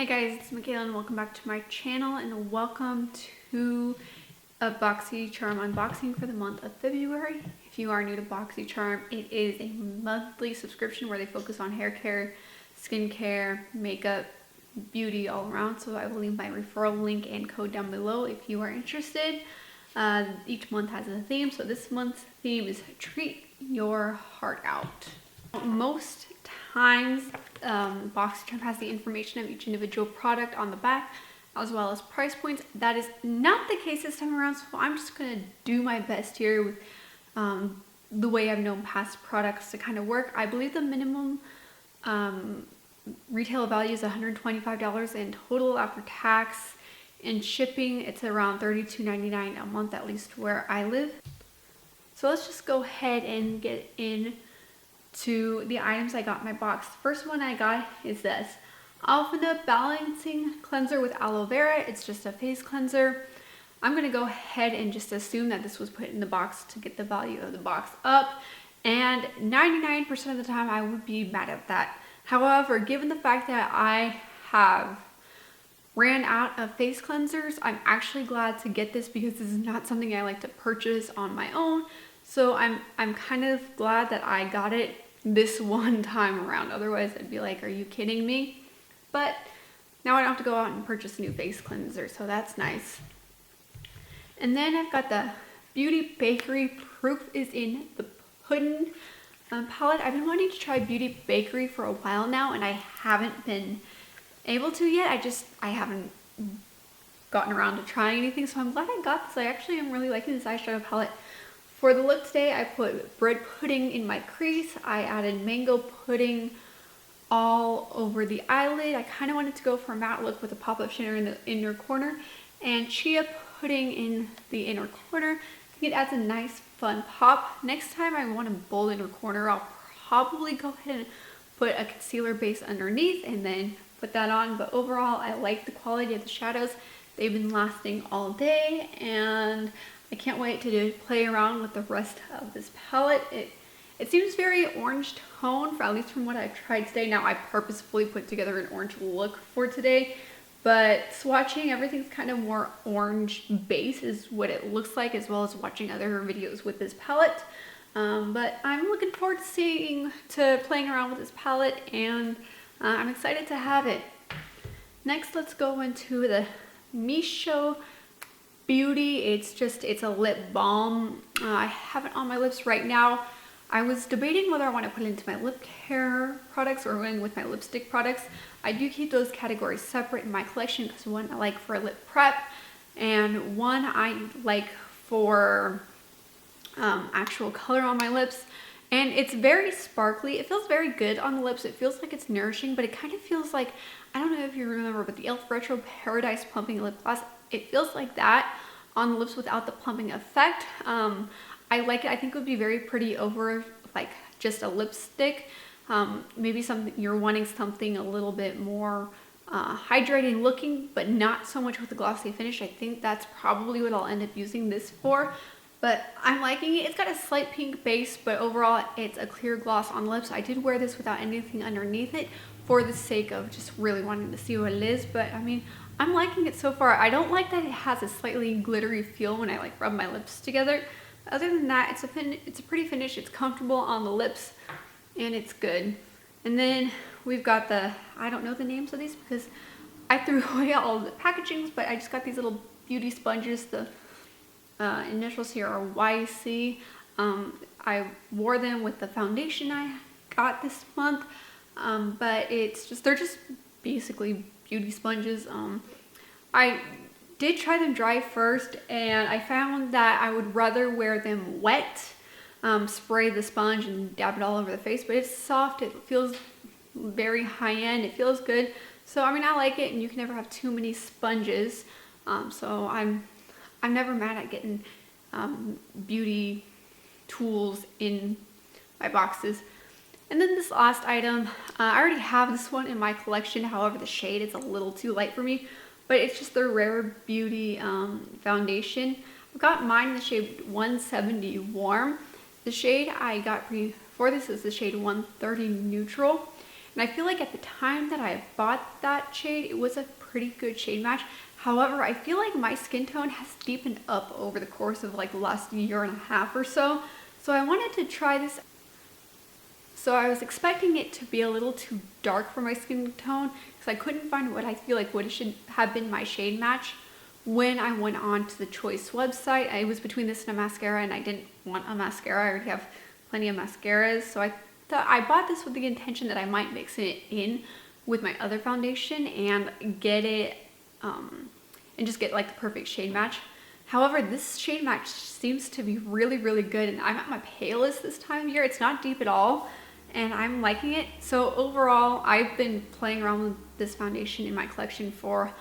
Hi guys, it's Machaela and welcome back to my channel and welcome to a Boxycharm unboxing for the month of February. If you are new to Boxycharm, it is a monthly subscription where they focus on hair care, skincare, makeup, beauty all around. So I will leave my referral link and code down below if you are interested. Each month has a theme, so this month's theme is Treat Your Heart Out. Most times Boxycharm has the information of each individual product on the back as well as price points. That is not the case this time around, so I'm just going to do my best here with the way I've known past products to kind of work. I believe the minimum retail value is $125 and total after tax and shipping it's around $32.99 a month, at least where I live. So let's just go ahead and get in to the items I got in my box. The first one I got is this Alpha Balancing Cleanser with Aloe Vera. It's just a face cleanser. I'm going to go ahead and just assume that this was put in the box to get the value of the box up, and 99% of the time I would be mad at that. However, given the fact that I have ran out of face cleansers, I'm actually glad to get this because this is not something I like to purchase on my own. So I'm kind of glad that I got it this one time around. Otherwise I'd be like, are you kidding me? But now I don't have to go out and purchase a new face cleanser, so that's nice. And then I've got the Beauty Bakery Proof is in the Pudding palette. I've been wanting to try Beauty Bakery for a while now and I haven't been able to yet. I haven't gotten around to trying anything, so I'm glad I got this. I actually am really liking this eyeshadow palette. For the look today, I put bread pudding in my crease. I added mango pudding all over the eyelid. I kind of wanted to go for a matte look with a pop of shimmer in the inner corner, and chia pudding in the inner corner. I think it adds a nice fun pop. Next time I want a bold inner corner, I'll probably go ahead and put a concealer base underneath and then put that on. But overall, I like the quality of the shadows. They've been lasting all day and I can't wait to play around with the rest of this palette. It seems very orange tone, at least from what I've tried today. Now I purposefully put together an orange look for today, but swatching, everything's kind of more orange base is what it looks like, as well as watching other videos with this palette. But I'm looking forward to playing around with this palette, and I'm excited to have it. Next, let's go into the Misho Beauty. It's a lip balm. I have it on my lips right now. I was debating whether I want to put it into my lip care products or going with my lipstick products. I do keep those categories separate in my collection because one I like for lip prep and one I like for actual color on my lips. And it's very sparkly. It feels very good on the lips. It feels like it's nourishing, but it kind of feels like, I don't know if you remember, but the e.l.f. Retro Paradise Plumping Lip Gloss, it feels like that on the lips without the plumping effect. I like it. I think it would be very pretty over like just a lipstick. Maybe you're wanting something a little bit more hydrating looking, but not so much with the glossy finish. I think that's probably what I'll end up using this for. But I'm liking it. It's got a slight pink base, but overall it's a clear gloss on lips. I did wear this without anything underneath it for the sake of just really wanting to see what it is. But I mean, I'm liking it so far. I don't like that it has a slightly glittery feel when I like rub my lips together. Other than that, it's a pretty finish. It's comfortable on the lips and it's good. And then we've got I don't know the names of these because I threw away all the packagings, but I just got these little beauty sponges. The initials here are YC. I wore them with the foundation I got this month, but they're just basically beauty sponges. I did try them dry first and I found that I would rather wear them wet, spray the sponge and dab it all over the face, but it's soft, it feels very high-end, it feels good. So I mean, I like it, and you can never have too many sponges. So I'm never mad at getting beauty tools in my boxes. And then this last item, I already have this one in my collection. However, the shade is a little too light for me, but it's just the Rare Beauty foundation. I've got mine in the shade 170 Warm. The shade I got for this is the shade 130 Neutral. And I feel like at the time that I bought that shade, it was a pretty good shade match. However, I feel like my skin tone has deepened up over the course of like the last year and a half or so. So I wanted to try this. So I was expecting it to be a little too dark for my skin tone because I couldn't find what I feel like should have been my shade match when I went on to the Choice website. It was between this and a mascara, and I didn't want a mascara. I already have plenty of mascaras. So I thought I bought this with the intention that I might mix it in with my other foundation and get it, and just get like the perfect shade match. However, this shade match seems to be really, really good, and I'm at my palest this time of year. It's not deep at all, and I'm liking it. So overall, I've been playing around with this foundation in my collection for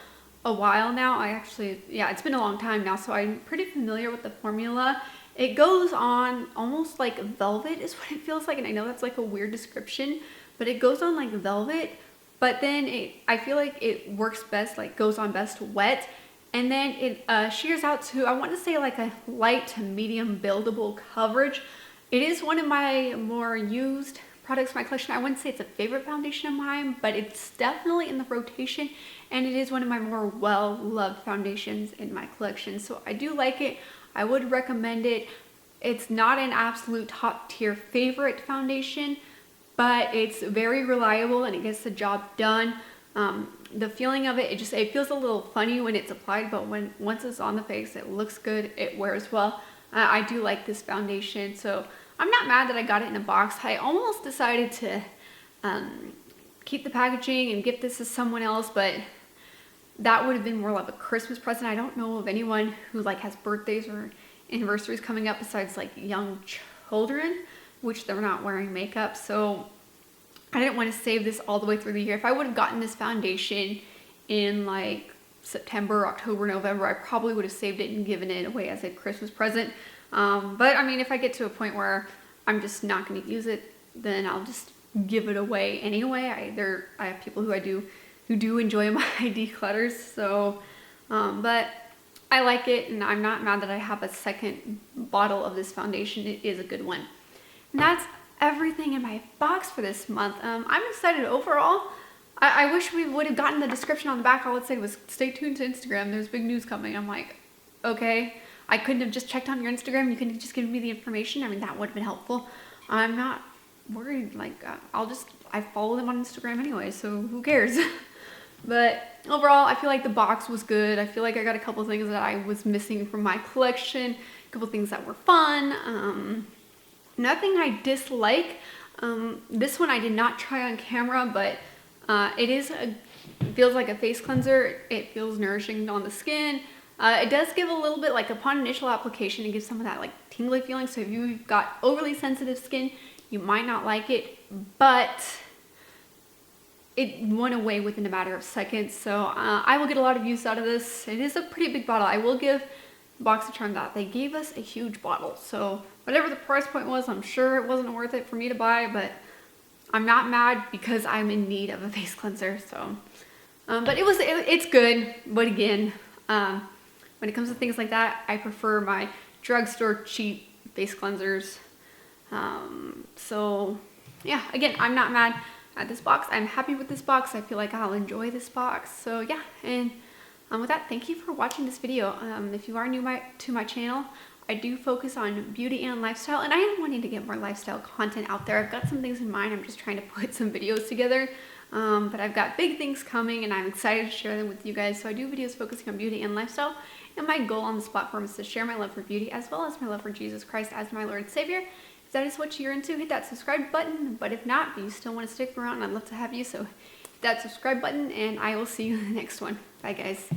a while now. It's been a long time now, so I'm pretty familiar with the formula. It goes on almost like velvet is what it feels like, and I know that's like a weird description, but it goes on like velvet, but then I feel like it works best, like goes on best wet, and then it shears out to, I want to say like a light to medium buildable coverage. It is one of my more used products in my collection. I wouldn't say it's a favorite foundation of mine, but it's definitely in the rotation, and it is one of my more well-loved foundations in my collection. So I do like it. I would recommend it. It's not an absolute top tier favorite foundation, but it's very reliable and it gets the job done. The feeling of it, it feels a little funny when it's applied, but once it's on the face, it looks good, it wears well. I do like this foundation, so I'm not mad that I got it in a box. I almost decided to keep the packaging and gift this to someone else, but that would have been more like a Christmas present. I don't know of anyone who like has birthdays or anniversaries coming up besides like young children, which they're not wearing makeup. So I didn't want to save this all the way through the year. If I would have gotten this foundation in like September, October, November, I probably would have saved it and given it away as a Christmas present. But I mean, if I get to a point where I'm just not going to use it, then I'll just give it away anyway. I have people who do enjoy my declutters, so but I like it, and I'm not mad that I have a second bottle of this foundation. It is a good one. And that's everything in my box for this month. I'm excited overall. I wish we would have gotten the description on the back. All it said was stay tuned to Instagram, there's big news coming. I'm like, okay, I couldn't have just checked on your Instagram, you couldn't have just given me the information. I mean, that would have been helpful. I'm not worried, like I follow them on Instagram anyway, so who cares? But overall, I feel like the box was good. I feel like I got a couple things that I was missing from my collection, a couple things that were fun. Nothing I dislike. This one I did not try on camera, but it feels like a face cleanser. It feels nourishing on the skin. It does give a little bit, like upon initial application, it gives some of that like tingly feeling. So if you've got overly sensitive skin, you might not like it, but it went away within a matter of seconds. So I will get a lot of use out of this. It is a pretty big bottle. I will give Boxycharm that. They gave us a huge bottle. So whatever the price point was, I'm sure it wasn't worth it for me to buy, but I'm not mad because I'm in need of a face cleanser. So, but it's good. But again, when it comes to things like that, I prefer my drugstore cheap face cleansers. So yeah, again, I'm not mad at this box. I'm happy with this box. I feel like I'll enjoy this box. So yeah, and with that, thank you for watching this video. If you are new to my channel, I do focus on beauty and lifestyle, and I am wanting to get more lifestyle content out there. I've got some things in mind. I'm just trying to put some videos together, but I've got big things coming, and I'm excited to share them with you guys. So I do videos focusing on beauty and lifestyle, and my goal on this platform is to share my love for beauty as well as my love for Jesus Christ as my Lord and Savior. If that is what you're into, hit that subscribe button. But if not, you still want to stick around, I'd love to have you. So hit that subscribe button, and I will see you in the next one. Bye, guys.